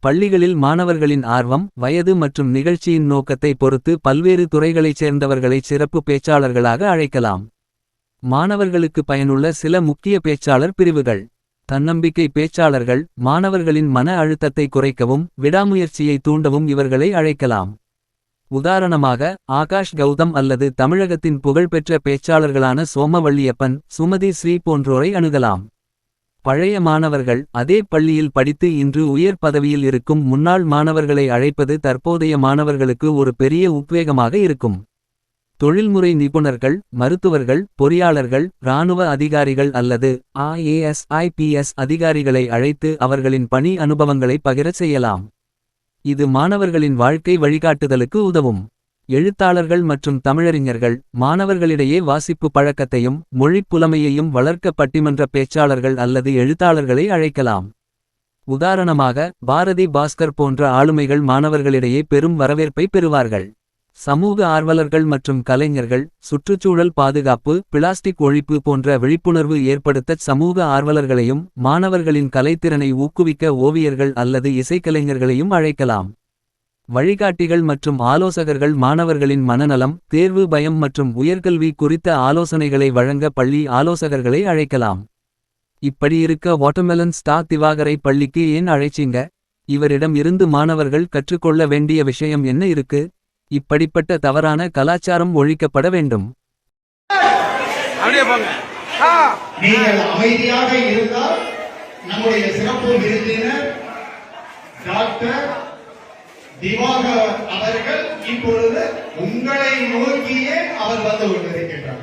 பள்ளிகளில் மாணவர்களின் ஆர்வம், வயது மற்றும் நிகழ்ச்சியின் நோக்கத்தை பொறுத்து பல்வேறு துறைகளைச் சேர்ந்தவர்களை சிறப்பு பேச்சாளர்களாக அழைக்கலாம். மாணவர்களுக்கு பயனுள்ள சில முக்கிய பேச்சாளர் பிரிவுகள். தன்னம்பிக்கை பேச்சாளர்கள் மாணவர்களின் மன அழுத்தத்தை குறைக்கவும் விடாமுயற்சியை தூண்டவும் இவர்களை அழைக்கலாம். உதாரணமாக ஆகாஷ் கௌதம் அல்லது தமிழகத்தின் புகழ்பெற்ற பேச்சாளர்களான சோமவள்ளியப்பன், சுமதி ஸ்ரீ போன்றோரை அணுகலாம். பழைய மாணவர்கள் அதே பள்ளியில் படித்து இன்று உயர் பதவியில் இருக்கும் முன்னாள் மாணவர்களை அழைப்பது தற்போதைய மாணவர்களுக்கு ஒரு பெரிய உத்வேகமாக இருக்கும். தொழில்முறை நிபுணர்கள், மருத்துவர்கள், பொறியாளர்கள், இராணுவ அதிகாரிகள் அல்லது IAS IPS அதிகாரிகளை அழைத்து அவர்களின் பணி அனுபவங்களை பகிரச் செய்யலாம். இது மாணவர்களின் வாழ்க்கை வழிகாட்டுதலுக்கு உதவும். எழுத்தாளர்கள் மற்றும் தமிழறிஞர்கள் மாணவர்களிடையே வாசிப்பு பழக்கத்தையும் மொழிப் புலமையையும் வளர்க்க பட்டிமன்ற பேச்சாளர்கள் அல்லது எழுத்தாளர்களை அழைக்கலாம். உதாரணமாக பாரதி பாஸ்கர் போன்ற ஆளுமைகள் மாணவர்களிடையே பெரும் வரவேற்பை பெறுவார்கள். சமூக ஆர்வலர்கள் மற்றும் கலைஞர்கள் சுற்றுச்சூழல் பாதுகாப்பு, பிளாஸ்டிக் ஒழிப்பு போன்ற விழிப்புணர்வு ஏற்படுத்தச் சமூக ஆர்வலர்களையும் மாணவர்களின் கலைத்திறனை ஊக்குவிக்க ஓவியர்கள் அல்லது இசைக்கலைஞர்களையும் அழைக்கலாம். வழிகாட்டிகள் மற்றும் ஆலோசகர்கள் மாணவர்களின் மனநலம், தேர்வு பயம் மற்றும் உயர்கல்வி குறித்த ஆலோசனைகளை வழங்க பள்ளி ஆலோசகர்களை அழைக்கலாம். இப்படி இருக்க வாட்டர்மெலன் ஸ்டார் திவாகரை பள்ளிக்கு ஏன் அழைச்சிங்க? இவரிடம் இருந்து மாணவர்கள் கற்றுக்கொள்ள வேண்டிய விஷயம் என்ன இருக்கு? இப்படிப்பட்ட தவறான கலாச்சாரம் ஒழிக்கப்பட வேண்டும். நீங்கள் அமைதியாக இருந்தால் நம்முடைய சிறப்பு விருந்தினர் டாக்டர் திவாகர் அவர்கள் இப்பொழுது உங்களை நோக்கியே அவர் வந்து கொண்டிருக்கின்றார்.